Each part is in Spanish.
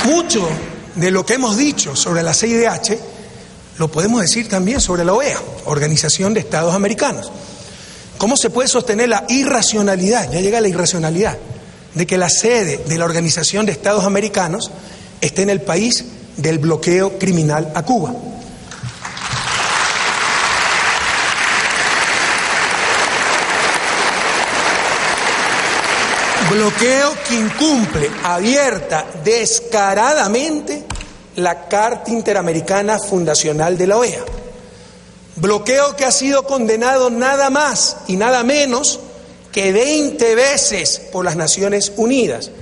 Mucho de lo que hemos dicho sobre la CIDH lo podemos decir también sobre la OEA, Organización de Estados Americanos. ¿Cómo se puede sostener la irracionalidad, ya llega la irracionalidad, de que la sede de la Organización de Estados Americanos esté en el país del bloqueo criminal a Cuba? Bloqueo que incumple abierta, descaradamente, la Carta Interamericana Fundacional de la OEA. Bloqueo que ha sido condenado nada más y nada menos que 20 veces por las Naciones Unidas.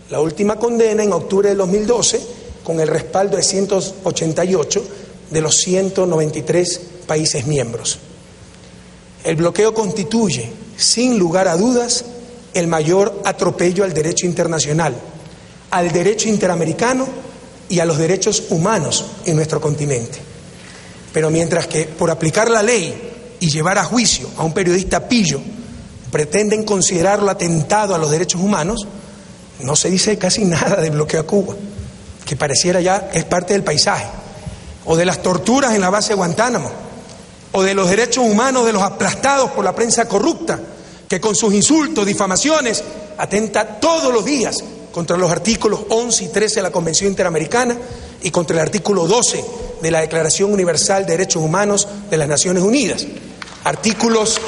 La última condena en octubre de 2012, con el respaldo de 188 de los 193 países miembros. El bloqueo constituye, sin lugar a dudas, el mayor atropello al derecho internacional, al derecho interamericano y a los derechos humanos en nuestro continente. Pero mientras que por aplicar la ley y llevar a juicio a un periodista pillo pretenden considerarlo atentado a los derechos humanos, no se dice casi nada del bloqueo a Cuba, que pareciera ya es parte del paisaje, o de las torturas en la base de Guantánamo, o de los derechos humanos de los aplastados por la prensa corrupta, que con sus insultos, difamaciones, atenta todos los días contra los artículos 11 y 13 de la Convención Interamericana y contra el artículo 12 de la Declaración Universal de Derechos Humanos de las Naciones Unidas. Artículos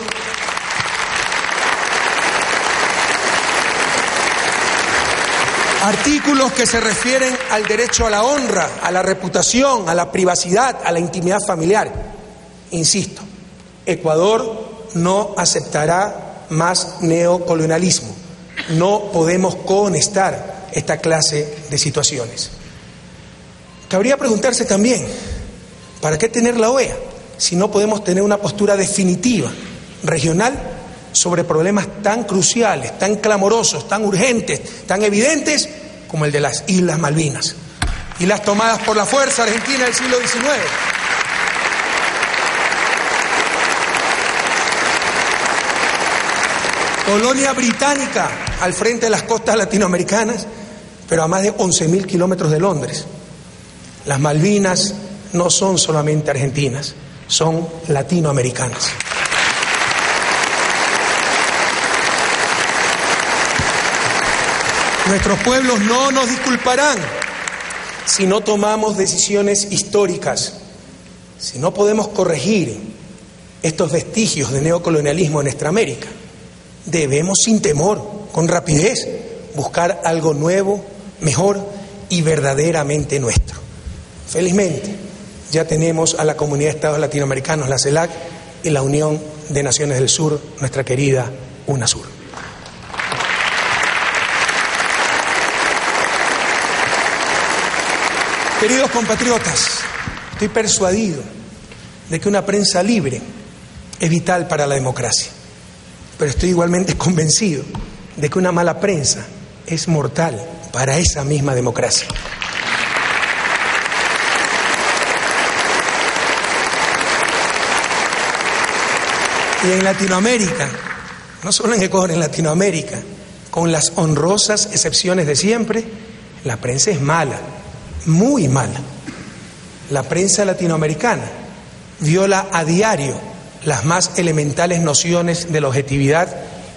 que se refieren al derecho a la honra, a la reputación, a la privacidad, a la intimidad familiar. Insisto, Ecuador no aceptará más neocolonialismo. No podemos cohonestar esta clase de situaciones. Cabría preguntarse también, ¿para qué tener la OEA si no podemos tener una postura definitiva, regional, sobre problemas tan cruciales, tan clamorosos, tan urgentes, tan evidentes como el de las Islas Malvinas y las tomadas por la fuerza argentina del siglo XIX? Colonia británica al frente de las costas latinoamericanas, pero a más de 11.000 kilómetros de Londres. Las Malvinas no son solamente argentinas, son latinoamericanas. Nuestros pueblos no nos disculparán si no tomamos decisiones históricas, si no podemos corregir estos vestigios de neocolonialismo en nuestra América. Debemos sin temor, con rapidez, buscar algo nuevo, mejor y verdaderamente nuestro. Felizmente, ya tenemos a la Comunidad de Estados Latinoamericanos, la CELAC, y la Unión de Naciones del Sur, nuestra querida UNASUR. Queridos compatriotas, estoy persuadido de que una prensa libre es vital para la democracia. Pero estoy igualmente convencido de que una mala prensa es mortal para esa misma democracia. Y en Latinoamérica, no solo en Ecuador, en Latinoamérica, con las honrosas excepciones de siempre, la prensa es mala, muy mala. La prensa latinoamericana viola a diario las más elementales nociones de la objetividad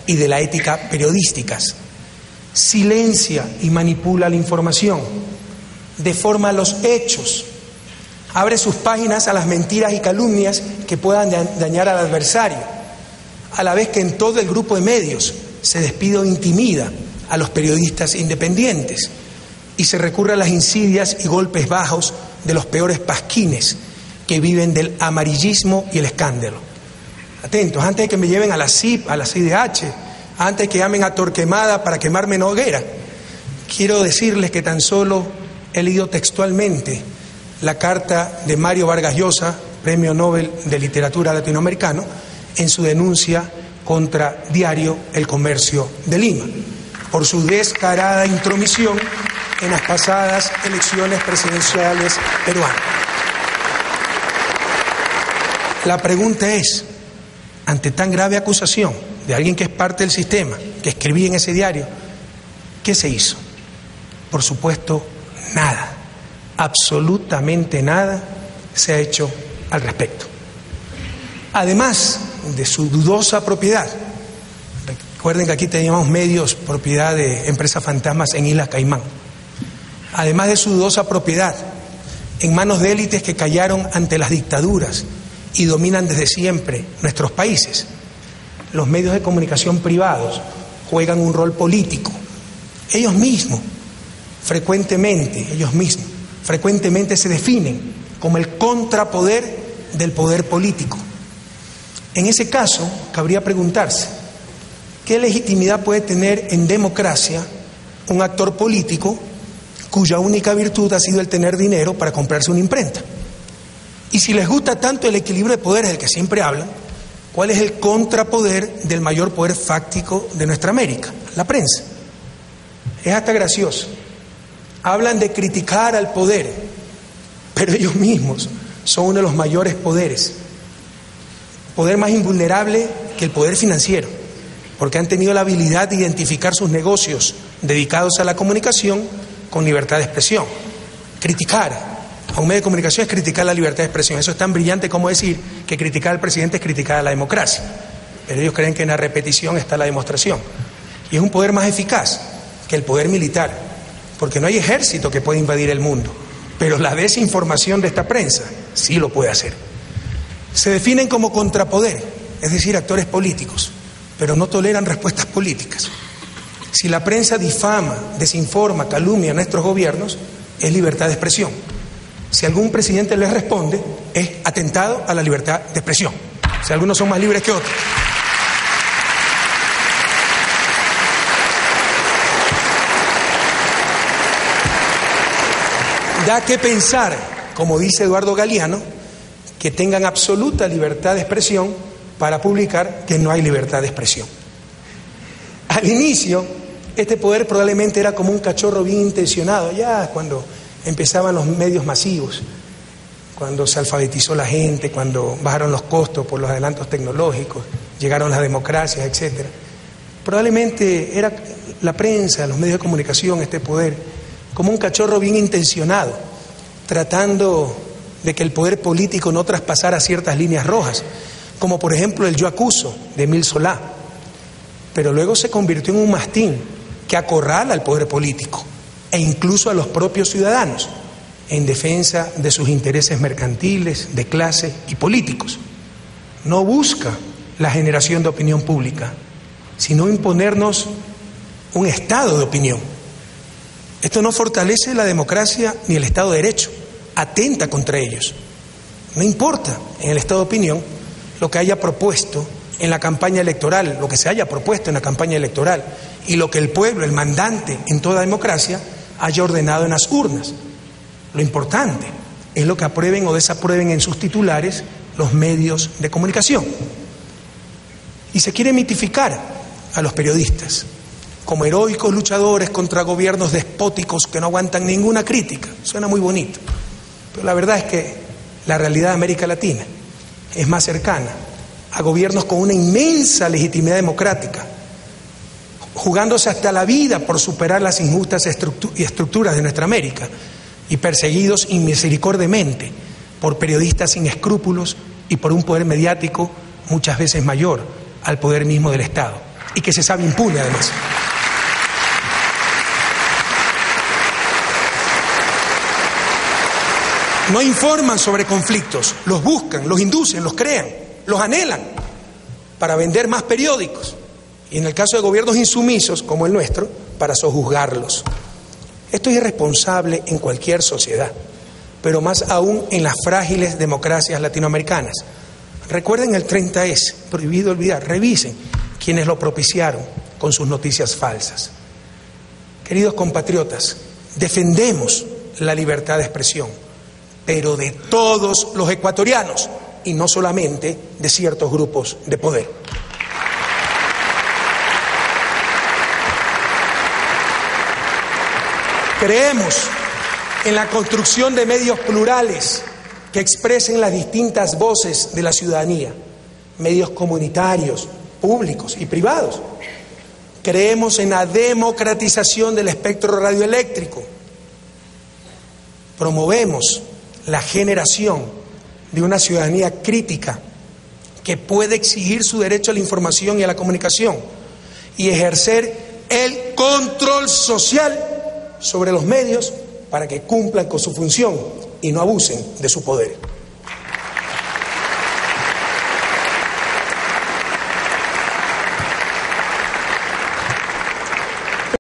y de la ética periodísticas. Silencia y manipula la información, deforma los hechos, abre sus páginas a las mentiras y calumnias que puedan dañar al adversario, a la vez que en todo el grupo de medios se despide o intimida a los periodistas independientes y se recurre a las insidias y golpes bajos de los peores pasquines que viven del amarillismo y el escándalo. Atentos, antes de que me lleven a la CIP, a la CIDH, antes de que llamen a Torquemada para quemarme en hoguera, quiero decirles que tan solo he leído textualmente la carta de Mario Vargas Llosa, Premio Nobel de Literatura Latinoamericano, en su denuncia contra Diario El Comercio de Lima, por su descarada intromisión en las pasadas elecciones presidenciales peruanas. La pregunta es, ante tan grave acusación de alguien que es parte del sistema, que escribía en ese diario, ¿qué se hizo? Por supuesto, Nada, absolutamente nada se ha hecho al respecto. Además de su dudosa propiedad, recuerden que aquí teníamos medios propiedad de empresas fantasmas en Islas Caimán. Además de su dudosa propiedad en manos de élites que callaron ante las dictaduras y dominan desde siempre nuestros países, los medios de comunicación privados juegan un rol político. Ellos mismos frecuentemente se definen como el contrapoder del poder político. En ese caso, cabría preguntarse, ¿qué legitimidad puede tener en democracia un actor político cuya única virtud ha sido el tener dinero para comprarse una imprenta? Y si les gusta tanto el equilibrio de poderes del que siempre hablan, ¿cuál es el contrapoder del mayor poder fáctico de nuestra América? La prensa. Es hasta gracioso. Hablan de criticar al poder, pero ellos mismos son uno de los mayores poderes. Poder más invulnerable que el poder financiero, porque han tenido la habilidad de identificar sus negocios dedicados a la comunicación con libertad de expresión. Criticar a un medio de comunicación es criticar la libertad de expresión. Eso es tan brillante como decir que criticar al presidente es criticar a la democracia. Pero ellos creen que en la repetición está la demostración. Y es un poder más eficaz que el poder militar, porque no hay ejército que pueda invadir el mundo, pero la desinformación de esta prensa sí lo puede hacer. Se definen como contrapoder, es decir, actores políticos, pero no toleran respuestas políticas. Si la prensa difama, desinforma, calumnia a nuestros gobiernos, es libertad de expresión. Si algún presidente les responde, es atentado a la libertad de expresión. Si algunos son más libres que otros. Da que pensar, como dice Eduardo Galeano, que tengan absoluta libertad de expresión para publicar que no hay libertad de expresión. Al inicio, este poder probablemente era como un cachorro bien intencionado, ya cuando empezaban los medios masivos, cuando se alfabetizó la gente, cuando bajaron los costos por los adelantos tecnológicos, llegaron las democracias, etc. Probablemente era la prensa, los medios de comunicación, este poder, como un cachorro bien intencionado, tratando de que el poder político no traspasara ciertas líneas rojas, como por ejemplo el yo acuso de Émile Zola, pero luego se convirtió en un mastín que acorrala al poder político e incluso a los propios ciudadanos en defensa de sus intereses mercantiles, de clase y políticos. No busca la generación de opinión pública, sino imponernos un estado de opinión. Esto no fortalece la democracia ni el Estado de Derecho, atenta contra ellos. No importa en el estado de opinión lo que haya propuesto en la campaña electoral, lo que se haya propuesto en la campaña electoral y lo que el pueblo, el mandante en toda democracia, haya ordenado en las urnas. Lo importante es lo que aprueben o desaprueben en sus titulares los medios de comunicación. Y se quiere mitificar a los periodistas como heroicos luchadores contra gobiernos despóticos que no aguantan ninguna crítica. Suena muy bonito, pero la verdad es que la realidad de América Latina es más cercana a gobiernos con una inmensa legitimidad democrática, jugándose hasta la vida por superar las injustas estructuras de nuestra América y perseguidos inmisericordiamente por periodistas sin escrúpulos y por un poder mediático muchas veces mayor al poder mismo del Estado y que se sabe impune además. No informan sobre conflictos, los buscan, los inducen, los crean, los anhelan para vender más periódicos y en el caso de gobiernos insumisos como el nuestro, para sojuzgarlos. Esto es irresponsable en cualquier sociedad, pero más aún en las frágiles democracias latinoamericanas. Recuerden el 30S, prohibido olvidar, revisen quienes lo propiciaron con sus noticias falsas. Queridos compatriotas, defendemos la libertad de expresión, pero de todos los ecuatorianos y no solamente de ciertos grupos de poder. Creemos en la construcción de medios plurales que expresen las distintas voces de la ciudadanía, medios comunitarios, públicos y privados. Creemos en la democratización del espectro radioeléctrico promovemos la generación de una ciudadanía crítica que puede exigir su derecho a la información y a la comunicación y ejercer el control social sobre los medios para que cumplan con su función y no abusen de su poder.